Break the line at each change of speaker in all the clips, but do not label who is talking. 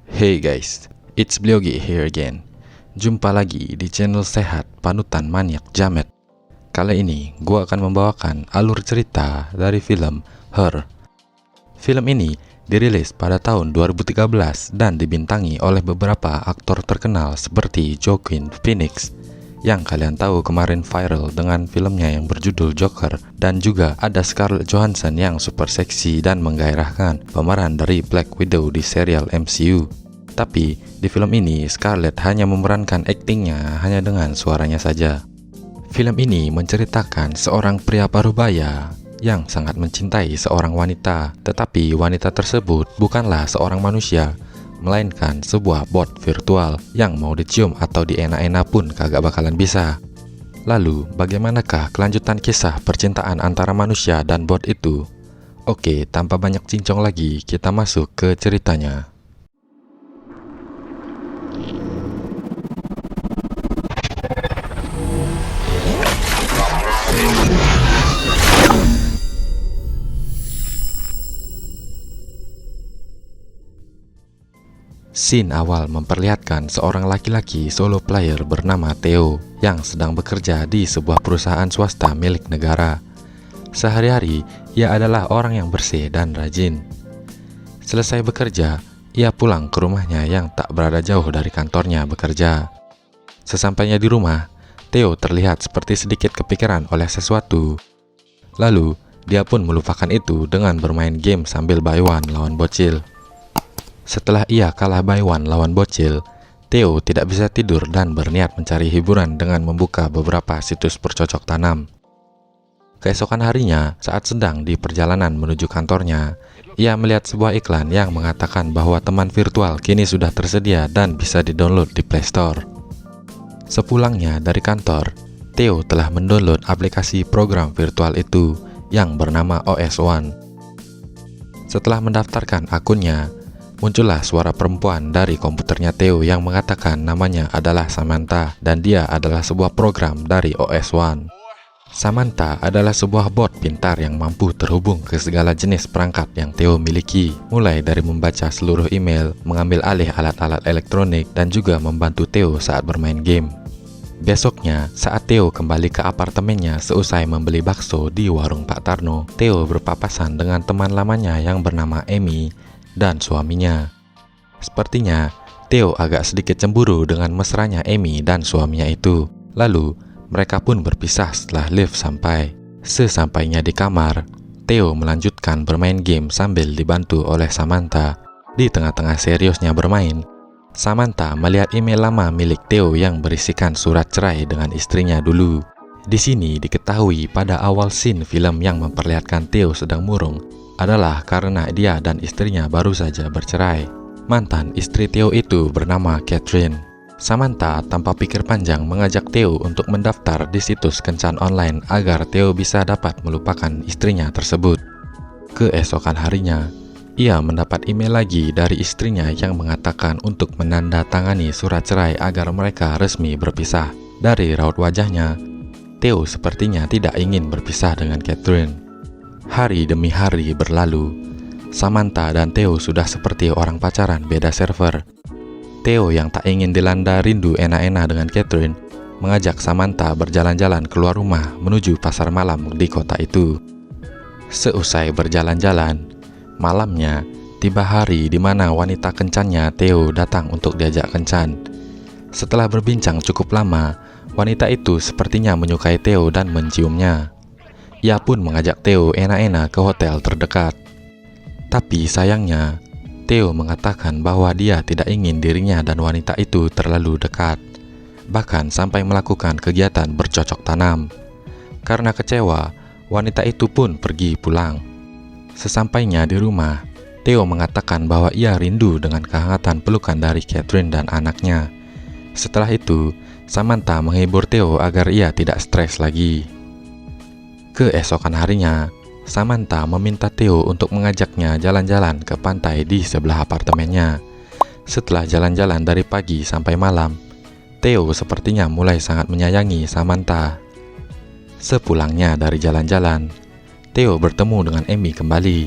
Hey guys, it's Bliogi here again. Jumpa lagi di channel sehat panutan maniak jamet. Kali ini gue akan membawakan alur cerita dari film Her. Film ini dirilis pada tahun 2013 dan dibintangi oleh beberapa aktor terkenal seperti Joaquin Phoenix yang kalian tahu kemarin viral dengan filmnya yang berjudul Joker, dan juga ada Scarlett Johansson yang super seksi dan menggairahkan, pemeran dari Black Widow di serial MCU. Tapi di film ini Scarlett hanya memerankan aktingnya hanya dengan suaranya saja. Film ini menceritakan seorang pria parubaya yang sangat mencintai seorang wanita, tetapi wanita tersebut bukanlah seorang manusia, melainkan sebuah bot virtual yang mau dicium atau dienak-enak pun kagak bakalan bisa. Lalu bagaimanakah kelanjutan kisah percintaan antara manusia dan bot itu? Oke, tanpa banyak cincong lagi, kita masuk ke ceritanya. Scene awal memperlihatkan seorang laki-laki solo player bernama Theo yang sedang bekerja di sebuah perusahaan swasta milik negara. Sehari-hari, ia adalah orang yang bersih dan rajin. Selesai bekerja, ia pulang ke rumahnya yang tak berada jauh dari kantornya bekerja. Sesampainya di rumah, Theo terlihat seperti sedikit kepikiran oleh sesuatu. Lalu, dia pun melupakan itu dengan bermain game sambil buy one lawan bocil. Setelah ia kalah buy one lawan bocil, Theo tidak bisa tidur dan berniat mencari hiburan dengan membuka beberapa situs bercocok tanam. Keesokan harinya, saat sedang di perjalanan menuju kantornya, ia melihat sebuah iklan yang mengatakan bahwa teman virtual kini sudah tersedia dan bisa didownload di Play Store. Sepulangnya dari kantor, Theo telah mendownload aplikasi program virtual itu yang bernama OS One. Setelah mendaftarkan akunnya, muncullah suara perempuan dari komputernya Theo yang mengatakan namanya adalah Samantha dan dia adalah sebuah program dari OS One. Samantha adalah sebuah bot pintar yang mampu terhubung ke segala jenis perangkat yang Theo miliki, mulai dari membaca seluruh email, mengambil alih alat-alat elektronik, dan juga membantu Theo saat bermain game. Besoknya, saat Theo kembali ke apartemennya seusai membeli bakso di warung Pak Tarno, Theo berpapasan dengan teman lamanya yang bernama Amy dan suaminya. Sepertinya Theo agak sedikit cemburu dengan mesranya Amy dan suaminya itu. Lalu mereka pun berpisah setelah lift sampai. Sesampainya di kamar, Theo melanjutkan bermain game sambil dibantu oleh Samantha. Di tengah-tengah seriusnya bermain, Samantha melihat email lama milik Theo yang berisikan surat cerai dengan istrinya dulu. Di sini diketahui pada awal scene film yang memperlihatkan Theo sedang murung adalah karena dia dan istrinya baru saja bercerai. Mantan istri Theo itu bernama Catherine. Samantha tanpa pikir panjang mengajak Theo untuk mendaftar di situs kencan online agar Theo bisa dapat melupakan istrinya tersebut. Keesokan harinya, ia mendapat email lagi dari istrinya yang mengatakan untuk menandatangani surat cerai agar mereka resmi berpisah. Dari raut wajahnya, Theo sepertinya tidak ingin berpisah dengan Catherine. Hari demi hari berlalu, Samantha dan Theo sudah seperti orang pacaran beda server. Theo yang tak ingin dilanda rindu enak-enak dengan Catherine, mengajak Samantha berjalan-jalan keluar rumah menuju pasar malam di kota itu. Seusai berjalan-jalan, malamnya tiba hari di mana wanita kencannya Theo datang untuk diajak kencan. Setelah berbincang cukup lama, wanita itu sepertinya menyukai Theo dan menciumnya. Ia pun mengajak Theo enak-enak ke hotel terdekat. Tapi sayangnya, Theo mengatakan bahwa dia tidak ingin dirinya dan wanita itu terlalu dekat, bahkan sampai melakukan kegiatan bercocok tanam. Karena kecewa, wanita itu pun pergi pulang. Sesampainya di rumah, Theo mengatakan bahwa ia rindu dengan kehangatan pelukan dari Catherine dan anaknya. Setelah itu, Samantha menghibur Theo agar ia tidak stres lagi. Keesokan harinya, Samantha meminta Theo untuk mengajaknya jalan-jalan ke pantai di sebelah apartemennya. Setelah jalan-jalan dari pagi sampai malam, Theo sepertinya mulai sangat menyayangi Samantha. Sepulangnya dari jalan-jalan, Theo bertemu dengan Amy kembali.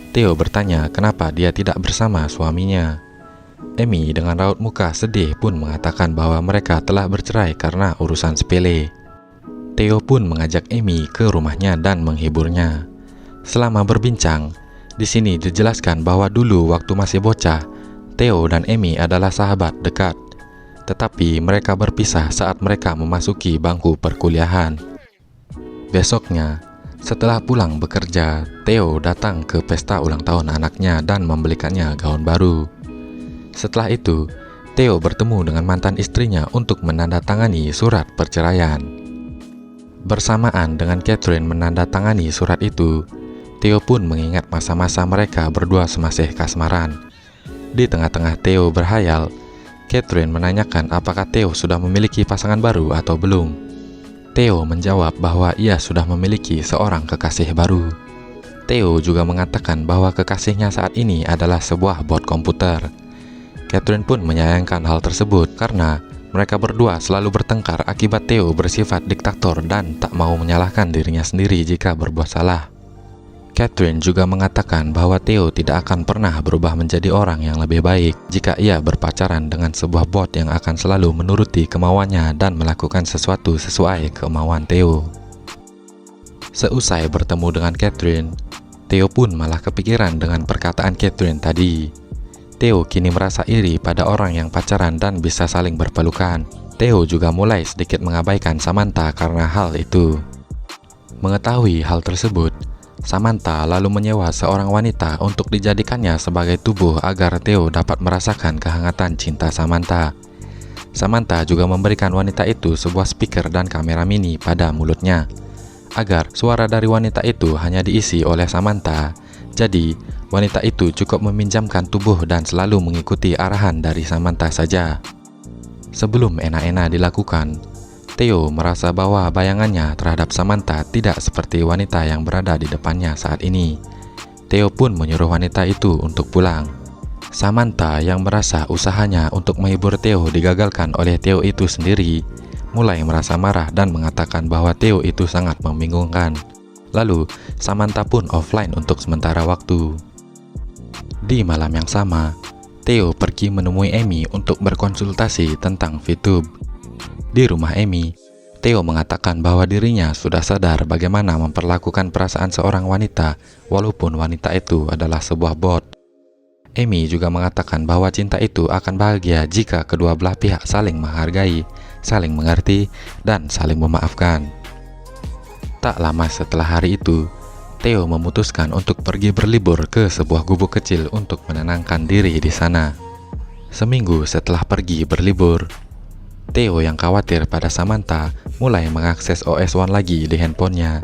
Theo bertanya kenapa dia tidak bersama suaminya. Amy dengan raut muka sedih pun mengatakan bahwa mereka telah bercerai karena urusan sepele. Theo pun mengajak Amy ke rumahnya dan menghiburnya. Selama berbincang, di sini dijelaskan bahwa dulu waktu masih bocah, Theo dan Amy adalah sahabat dekat. Tetapi mereka berpisah saat mereka memasuki bangku perkuliahan. Besoknya, setelah pulang bekerja, Theo datang ke pesta ulang tahun anaknya dan membelikannya gaun baru. Setelah itu, Theo bertemu dengan mantan istrinya untuk menandatangani surat perceraian. Bersamaan dengan Catherine menandatangani surat itu, Theo pun mengingat masa-masa mereka berdua semasih kasmaran. Di tengah-tengah Theo berhayal, Catherine menanyakan apakah Theo sudah memiliki pasangan baru atau belum. Theo menjawab bahwa ia sudah memiliki seorang kekasih baru. Theo juga mengatakan bahwa kekasihnya saat ini adalah sebuah bot komputer. Catherine pun menyayangkan hal tersebut karena mereka berdua selalu bertengkar akibat Theo bersifat diktator dan tak mau menyalahkan dirinya sendiri jika berbuat salah. Catherine juga mengatakan bahwa Theo tidak akan pernah berubah menjadi orang yang lebih baik jika ia berpacaran dengan sebuah bot yang akan selalu menuruti kemauannya dan melakukan sesuatu sesuai kemauan Theo. Seusai bertemu dengan Catherine, Theo pun malah kepikiran dengan perkataan Catherine tadi. Theo kini merasa iri pada orang yang pacaran dan bisa saling berpelukan. Theo juga mulai sedikit mengabaikan Samantha karena hal itu. Mengetahui hal tersebut, Samantha lalu menyewa seorang wanita untuk dijadikannya sebagai tubuh agar Theo dapat merasakan kehangatan cinta Samantha. Samantha juga memberikan wanita itu sebuah speaker dan kamera mini pada mulutnya, agar suara dari wanita itu hanya diisi oleh Samantha. Jadi, wanita itu cukup meminjamkan tubuh dan selalu mengikuti arahan dari Samantha saja. Sebelum enak-enak dilakukan, Theo merasa bahwa bayangannya terhadap Samantha tidak seperti wanita yang berada di depannya saat ini. Theo pun menyuruh wanita itu untuk pulang. Samantha yang merasa usahanya untuk menghibur Theo digagalkan oleh Theo itu sendiri, mulai merasa marah dan mengatakan bahwa Theo itu sangat membingungkan. Lalu, Samantha pun offline untuk sementara waktu. Di malam yang sama, Theo pergi menemui Amy untuk berkonsultasi tentang VTube. Di rumah Amy, Theo mengatakan bahwa dirinya sudah sadar bagaimana memperlakukan perasaan seorang wanita walaupun wanita itu adalah sebuah bot. Amy juga mengatakan bahwa cinta itu akan bahagia jika kedua belah pihak saling menghargai, saling mengerti, dan saling memaafkan. Tak lama setelah hari itu, Theo memutuskan untuk pergi berlibur ke sebuah gubuk kecil untuk menenangkan diri di sana. Seminggu setelah pergi berlibur, Theo yang khawatir pada Samantha mulai mengakses OS One lagi di handphonenya.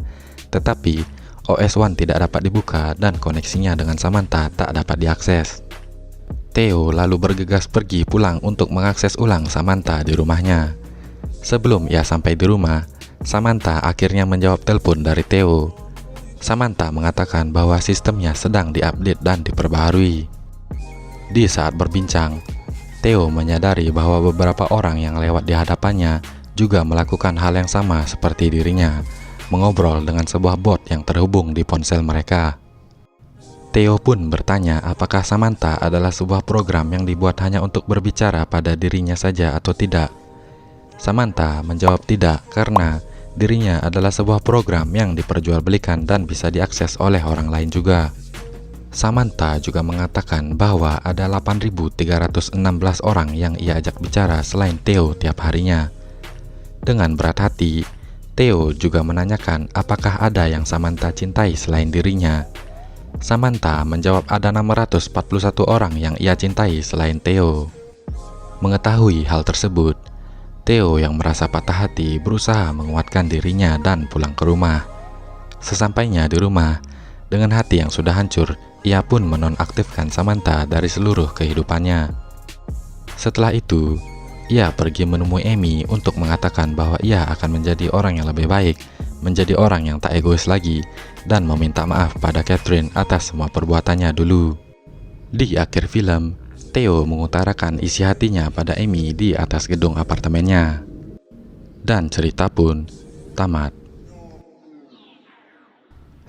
Tetapi OS One tidak dapat dibuka dan koneksinya dengan Samantha tak dapat diakses. Theo lalu bergegas pergi pulang untuk mengakses ulang Samantha di rumahnya. Sebelum ia sampai di rumah, Samantha akhirnya menjawab telepon dari Theo. Samantha mengatakan bahwa sistemnya sedang diupdate dan diperbaharui. Di saat berbincang, Theo menyadari bahwa beberapa orang yang lewat di hadapannya juga melakukan hal yang sama seperti dirinya, mengobrol dengan sebuah bot yang terhubung di ponsel mereka. Theo pun bertanya apakah Samantha adalah sebuah program yang dibuat hanya untuk berbicara pada dirinya saja atau tidak. Samantha menjawab tidak karena dirinya adalah sebuah program yang diperjualbelikan dan bisa diakses oleh orang lain juga. Samantha juga mengatakan bahwa ada 8.316 orang yang ia ajak bicara selain Theo tiap harinya. Dengan berat hati, Theo juga menanyakan apakah ada yang Samantha cintai selain dirinya. Samantha menjawab ada 641 orang yang ia cintai selain Theo. Mengetahui hal tersebut, Theo yang merasa patah hati berusaha menguatkan dirinya dan pulang ke rumah. Sesampainya di rumah, dengan hati yang sudah hancur, ia pun menonaktifkan Samantha dari seluruh kehidupannya. Setelah itu, ia pergi menemui Amy untuk mengatakan bahwa ia akan menjadi orang yang lebih baik, menjadi orang yang tak egois lagi, dan meminta maaf pada Catherine atas semua perbuatannya dulu. Di akhir film, Theo mengutarakan isi hatinya pada Amy di atas gedung apartemennya. Dan cerita pun tamat.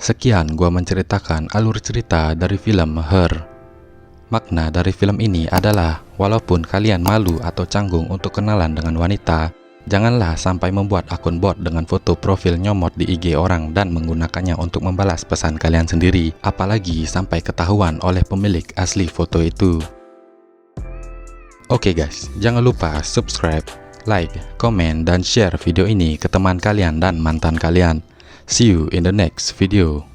Sekian gua menceritakan alur cerita dari film Her. Makna dari film ini adalah, walaupun kalian malu atau canggung untuk kenalan dengan wanita, janganlah sampai membuat akun bot dengan foto profil nyomot di IG orang dan menggunakannya untuk membalas pesan kalian sendiri, apalagi sampai ketahuan oleh pemilik asli foto itu. Oke guys, jangan lupa subscribe, like, komen, dan share video ini ke teman kalian dan mantan kalian. See you in the next video.